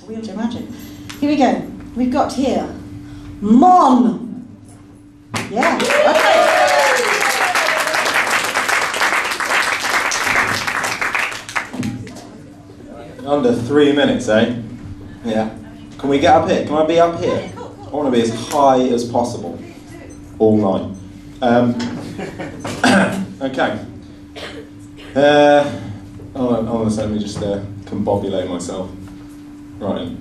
wheelchair magic. Here we go. We've got here, Mon. Yeah, okay. Under 3 minutes, eh? Yeah. Can we get up here? Can I be up here? I want to be as high as possible. All night. Okay. Let me just combobulate myself. Right.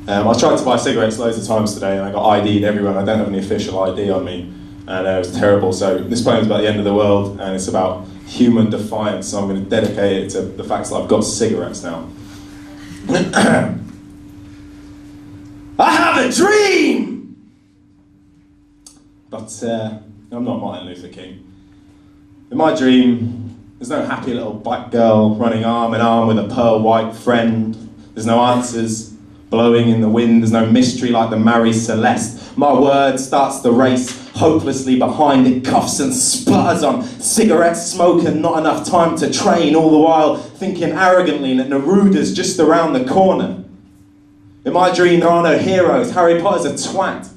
I tried to buy cigarettes loads of times today and I got ID'd everywhere. I don't have any official ID on me. And it was terrible. So this poem's about the end of the world and it's about human defiance. So I'm going to dedicate it to the fact that I've got cigarettes now. I have a dream! But I'm not Martin Luther King. In my dream, there's no happy little black girl running arm in arm with a pearl white friend. There's no answers blowing in the wind. There's no mystery like the Marie Celeste. My word starts the race hopelessly behind. It coughs and splutters on cigarette smoke and not enough time to train, all the while thinking arrogantly that Neruda's just around the corner. In my dream there are no heroes. Harry Potter's a twat.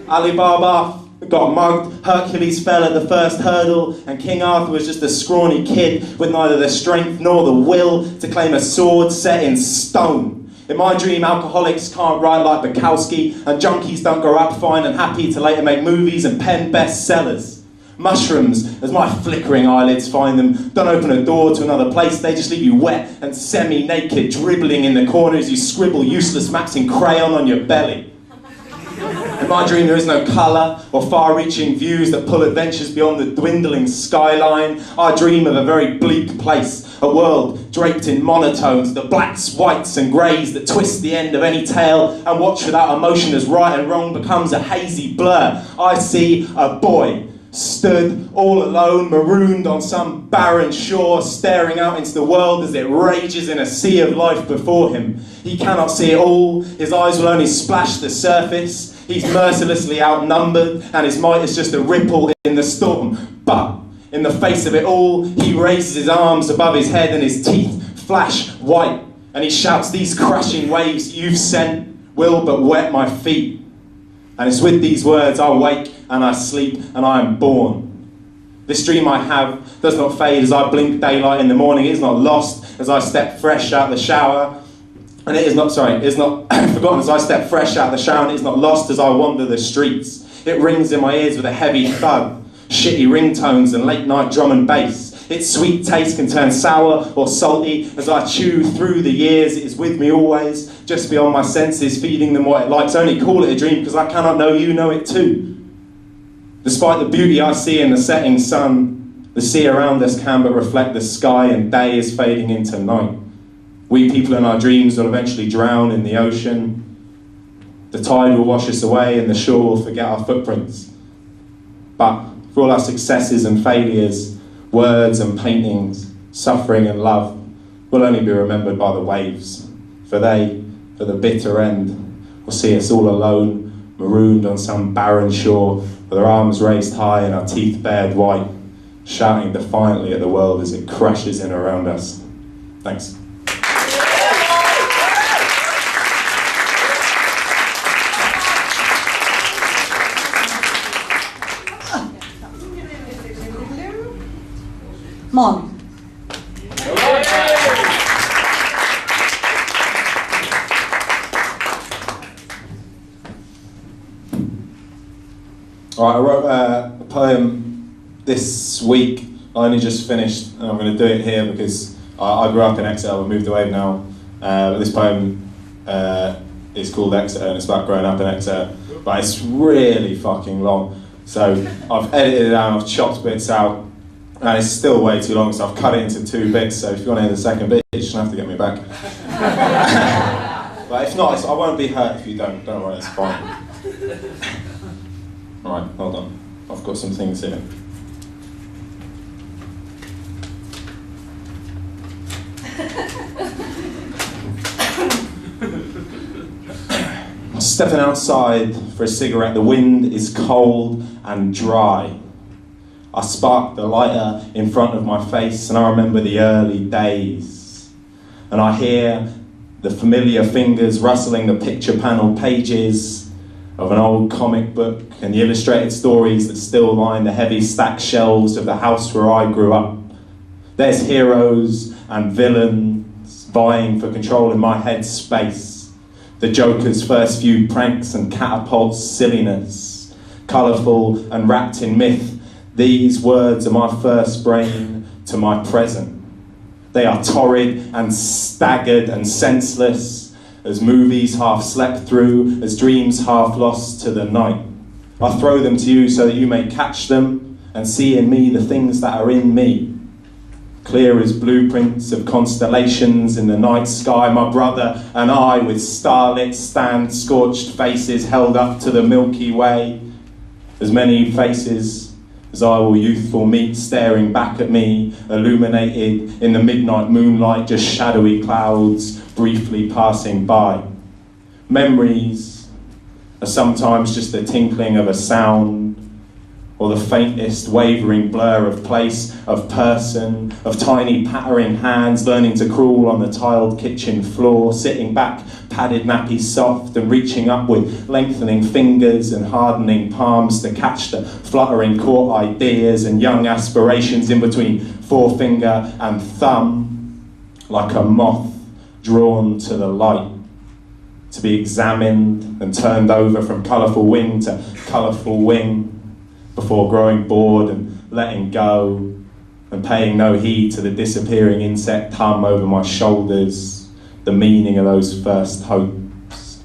Alibaba got mugged, Hercules fell at the first hurdle, and King Arthur was just a scrawny kid with neither the strength nor the will to claim a sword set in stone. In my dream, alcoholics can't write like Bukowski, and junkies don't grow up fine and happy to later make movies and pen bestsellers. Mushrooms, as my flickering eyelids find them, don't open a door to another place, they just leave you wet and semi-naked, dribbling in the corners. You scribble useless maps in crayon on your belly. In my dream there is no colour or far-reaching views that pull adventures beyond the dwindling skyline. I dream of a very bleak place, a world draped in monotones, the blacks, whites and greys that twist the end of any tale and watch without emotion as right and wrong becomes a hazy blur. I see a boy stood all alone, marooned on some barren shore, staring out into the world as it rages in a sea of life before him. He cannot see it all, his eyes will only splash the surface. He's mercilessly outnumbered and his might is just a ripple in the storm. But in the face of it all, he raises his arms above his head and his teeth flash white. And he shouts, "These crashing waves you've sent will but wet my feet." And it's with these words I wake and I sleep and I am born. This dream I have does not fade as I blink daylight in the morning. It is not lost as I step fresh out the shower. And it is not forgotten as I step fresh out the shower, and it is not lost as I wander the streets. It rings in my ears with a heavy thud, shitty ringtones and late night drum and bass. Its sweet taste can turn sour or salty as I chew through the years. It is with me always, just beyond my senses, feeding them what it likes. Only call it a dream because I cannot know you know it too. Despite the beauty I see in the setting sun, the sea around us can but reflect the sky and day is fading into night. We people in our dreams will eventually drown in the ocean. The tide will wash us away and the shore will forget our footprints. But for all our successes and failures, words and paintings, suffering and love will only be remembered by the waves. For they, for the bitter end, will see us all alone, marooned on some barren shore, with our arms raised high and our teeth bared white, shouting defiantly at the world as it crashes in around us. Thanks. Mon. Alright, I wrote a poem this week. I only just finished, and I'm going to do it here because I grew up in Exeter. I've moved away now. But this poem is called Exeter, and it's about growing up in Exeter. But it's really fucking long. So I've edited it down, I've chopped bits out, and it's still way too long, so I've cut it into 2 bits. So if you want to hear the second bit, you just have to get me back. But if not, I won't be hurt if you don't. Don't worry, it's fine. Alright, hold on. I've got some things here. I'm stepping outside for a cigarette. The wind is cold and dry. I spark the lighter in front of my face and I remember the early days. And I hear the familiar fingers rustling the picture panel pages of an old comic book and the illustrated stories that still line the heavy stacked shelves of the house where I grew up. There's heroes and villains vying for control in my head space. The Joker's first few pranks and catapults silliness. Colourful and wrapped in myth, these words are my first brain to my present. They are torrid and staggered and senseless, as movies half slept through, as dreams half lost to the night. I throw them to you so that you may catch them and see in me the things that are in me. Clear as blueprints of constellations in the night sky, my brother and I with starlit stand, scorched faces held up to the Milky Way. As many faces as I will youthful meet staring back at me, illuminated in the midnight moonlight, just shadowy clouds briefly passing by. Memories are sometimes just the tinkling of a sound, or the faintest wavering blur of place, of person, of tiny pattering hands learning to crawl on the tiled kitchen floor, sitting back, padded nappy soft, and reaching up with lengthening fingers and hardening palms to catch the fluttering caught ideas and young aspirations in between forefinger and thumb, like a moth drawn to the light, to be examined and turned over from colourful wing to colourful wing, before growing bored and letting go and paying no heed to the disappearing insect hum over my shoulders, the meaning of those first hopes.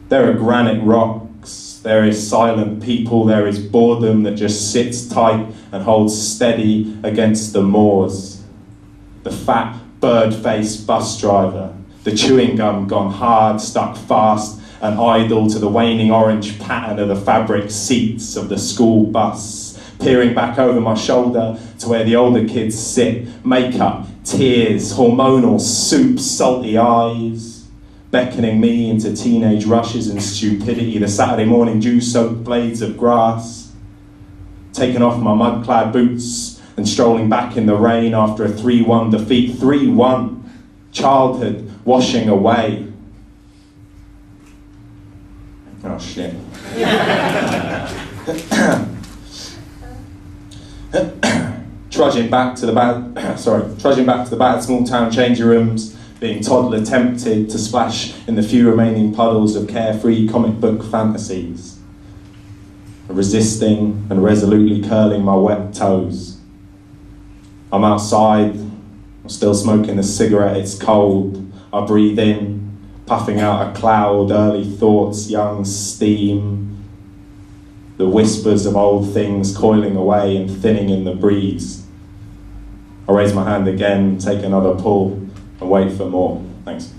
There are granite rocks, there is silent people, there is boredom that just sits tight and holds steady against the moors. The fat bird-faced bus driver, the chewing gum gone hard, stuck fast, and idle to the waning orange pattern of the fabric seats of the school bus, peering back over my shoulder to where the older kids sit, makeup, tears, hormonal soup, salty eyes, beckoning me into teenage rushes and stupidity, the Saturday morning dew-soaked blades of grass, taking off my mud-clad boots and strolling back in the rain after a 3-1 defeat, 3-1, childhood washing away. Oh shit. Trudging back to the bad small town changing rooms, being toddler tempted to splash in the few remaining puddles of carefree comic book fantasies. Resisting and resolutely curling my wet toes. I'm outside, I'm still smoking a cigarette, it's cold. I breathe in, puffing out a cloud, early thoughts, young steam, the whispers of old things coiling away and thinning in the breeze. I raise my hand again, take another pull, and wait for more. Thanks.